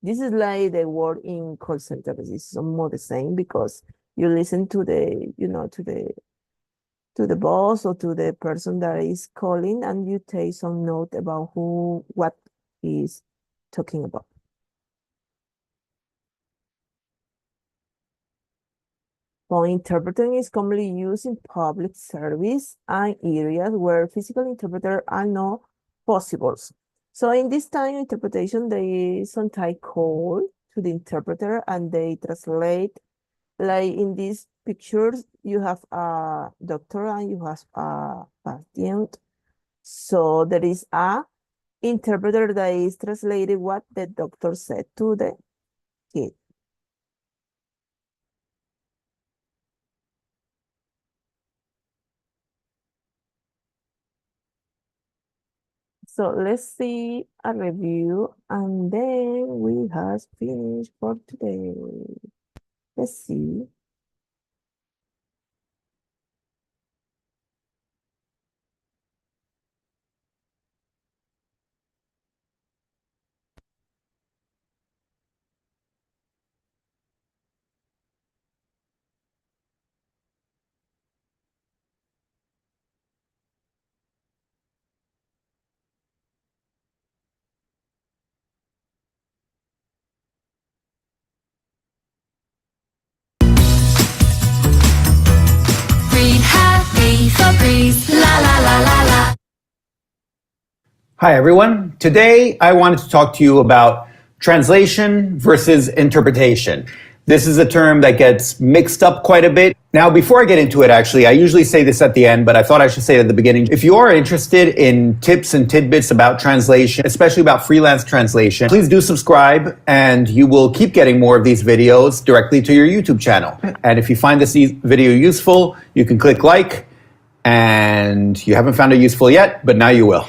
This is like the word in call center. This is more the same because you listen to the to the boss or to the person that is calling and you take some note about what is talking about. Phone interpreting is commonly used in public service and areas where physical interpreters are not possible. So in this time interpretation, they sometimes call to the interpreter and they translate. Like in these pictures, you have a doctor and you have a patient. So there is a interpreter that is translating what the doctor said to the kid. So let's see a review and then we have finished for today. Let's see. Hi, everyone. Today, I wanted to talk to you about translation versus interpretation. This is a term that gets mixed up quite a bit. Now, before I get into it, actually, I usually say this at the end, but I thought I should say it at the beginning. If you are interested in tips and tidbits about translation, especially about freelance translation, please do subscribe and you will keep getting more of these videos directly to your YouTube channel. And if you find this video useful, you can click like, and you haven't found it useful yet, but now you will.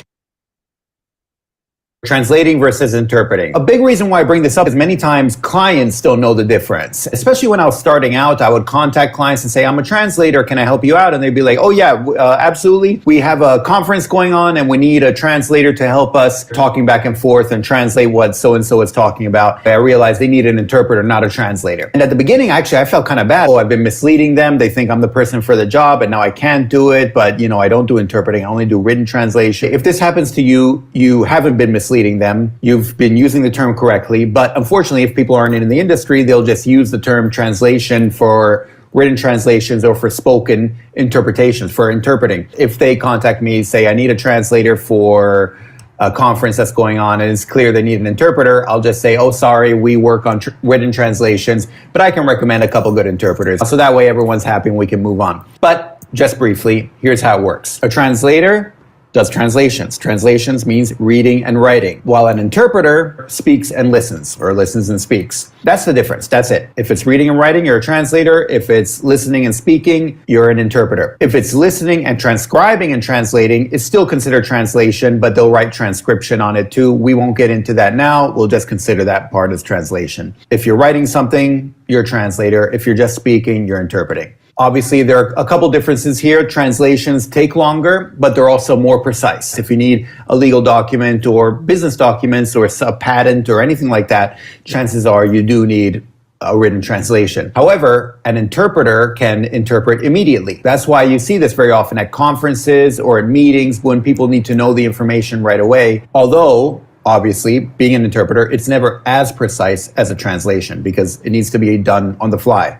Translating versus interpreting. A big reason why I bring this up is many times clients don't know the difference. Especially when I was starting out, I would contact clients and say, I'm a translator, can I help you out? And they'd be like, oh yeah, absolutely. We have a conference going on and we need a translator to help us talking back and forth and translate what so-and-so is talking about. I realized they need an interpreter, not a translator. And at the beginning, actually, I felt kind of bad. Oh, I've been misleading them. They think I'm the person for the job and now I can't do it. But I don't do interpreting. I only do written translation. If this happens to you, you haven't been misleading them. You've been using the term correctly, but unfortunately, if people aren't in the industry, they'll just use the term translation for written translations or for spoken interpretations, for interpreting. If they contact me, say, I need a translator for a conference that's going on and it's clear they need an interpreter, I'll just say, oh, sorry, we work on written translations, but I can recommend a couple good interpreters. So that way everyone's happy and we can move on. But just briefly, here's how it works. A translator does translations. Translations means reading and writing, while an interpreter speaks and listens, or listens and speaks. That's the difference. That's it. If it's reading and writing, you're a translator. If it's listening and speaking, you're an interpreter. If it's listening and transcribing and translating, it's still considered translation, but they'll write transcription on it too. We won't get into that now. We'll just consider that part as translation. If you're writing something, you're a translator. If you're just speaking, you're interpreting. Obviously, there are a couple differences here. Translations take longer, but they're also more precise. If you need a legal document or business documents or a patent or anything like that, chances are you do need a written translation. However, an interpreter can interpret immediately. That's why you see this very often at conferences or at meetings when people need to know the information right away. Although, obviously, being an interpreter, it's never as precise as a translation because it needs to be done on the fly.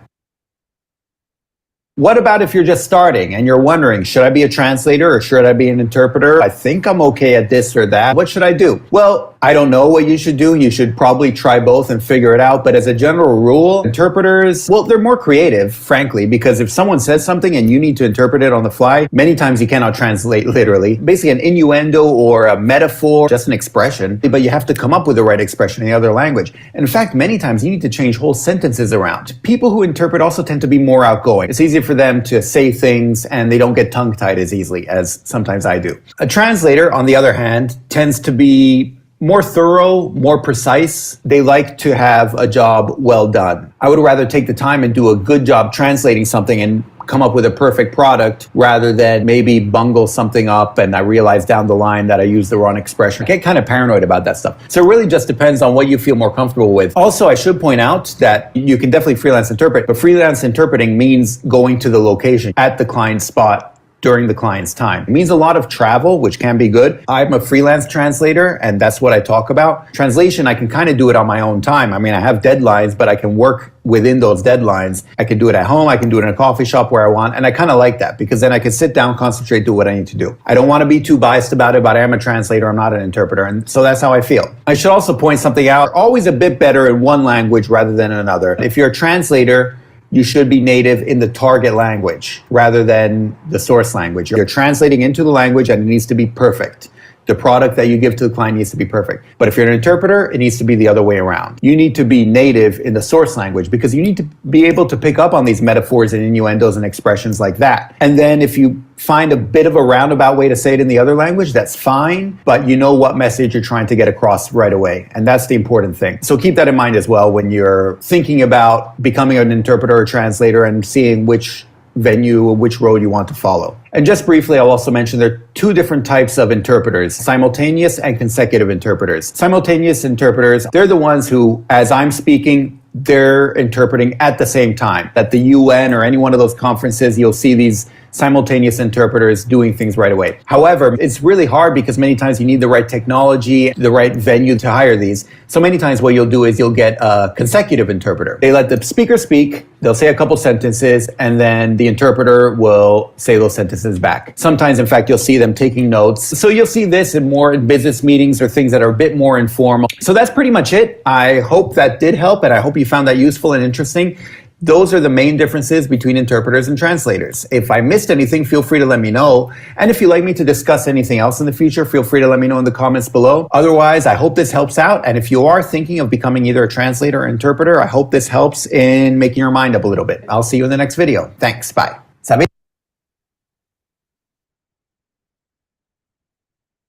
What about if you're just starting and you're wondering, should I be a translator or should I be an interpreter? I think I'm okay at this or that. What should I do? Well, I don't know what you should do. You should probably try both and figure it out. But as a general rule, interpreters, well, they're more creative, frankly, because if someone says something and you need to interpret it on the fly, many times you cannot translate literally. Basically an innuendo or a metaphor, just an expression, but you have to come up with the right expression in the other language. And in fact, many times you need to change whole sentences around. People who interpret also tend to be more outgoing. It's easier for them to say things and they don't get tongue-tied as easily as sometimes I do. A translator, on the other hand, tends to be more thorough, more precise. They like to have a job well done. I would rather take the time and do a good job translating something and come up with a perfect product rather than maybe bungle something up and I realize down the line that I used the wrong expression. I get kind of paranoid about that stuff. So it really just depends on what you feel more comfortable with. Also, I should point out that you can definitely freelance interpret, but freelance interpreting means going to the location at the client's spot during the client's time. It means a lot of travel, which can be good. I'm a freelance translator, and that's what I talk about. Translation, I can kind of do it on my own time. I mean, I have deadlines, but I can work within those deadlines. I can do it at home, I can do it in a coffee shop where I want, and I kind of like that because then I can sit down, concentrate, do what I need to do. I don't want to be too biased about it, but I am a translator, I'm not an interpreter, and so that's how I feel. I should also point something out, always a bit better in one language rather than another. If you're a translator, you should be native in the target language rather than the source language. You're translating into the language and it needs to be perfect. The product that you give to the client needs to be perfect. But if you're an interpreter, it needs to be the other way around. You need to be native in the source language because you need to be able to pick up on these metaphors and innuendos and expressions like that. And then if you find a bit of a roundabout way to say it in the other language, that's fine, but you know what message you're trying to get across right away. And that's the important thing. So keep that in mind as well when you're thinking about becoming an interpreter or translator and seeing which venue or which road you want to follow. And just briefly, I'll also mention there are two different types of interpreters, simultaneous and consecutive interpreters. Simultaneous interpreters, they're the ones who, as I'm speaking, they're interpreting at the same time. At the UN or any one of those conferences, you'll see these simultaneous interpreters doing things right away. However, it's really hard because many times you need the right technology, the right venue to hire these. So many times what you'll do is you'll get a consecutive interpreter. They let the speaker speak, they'll say a couple sentences, and then the interpreter will say those sentences back. Sometimes, in fact, you'll see them taking notes. So you'll see this in more business meetings or things that are a bit more informal. So that's pretty much it. I hope that did help, and I hope you found that useful and interesting. Those are the main differences between interpreters and translators. If I missed anything, feel free to let me know. And if you'd like me to discuss anything else in the future, feel free to let me know in the comments below. Otherwise, I hope this helps out. And if you are thinking of becoming either a translator or interpreter, I hope this helps in making your mind up a little bit. I'll see you in the next video. Thanks. Bye.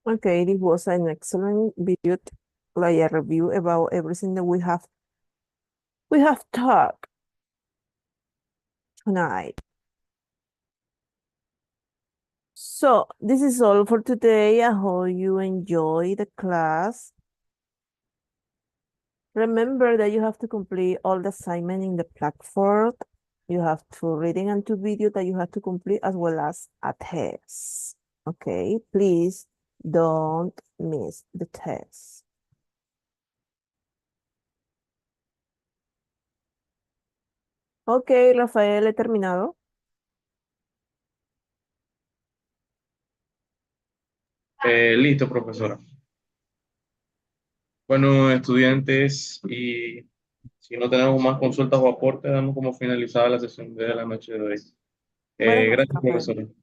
Okay, this was an excellent video, like a review about everything that we have talked tonight. So this is all for today. I hope you enjoy the class. Remember that you have to complete all the assignment in the platform. You have two reading and two video that you have to complete as well as a test. Okay, please don't miss the test. Ok, Rafael, he terminado. Listo, profesora. Bueno, estudiantes, y si no tenemos más consultas o aportes, damos como finalizada la sesión de la noche de hoy. Buenas noches, Gracias, Rafael. profesora.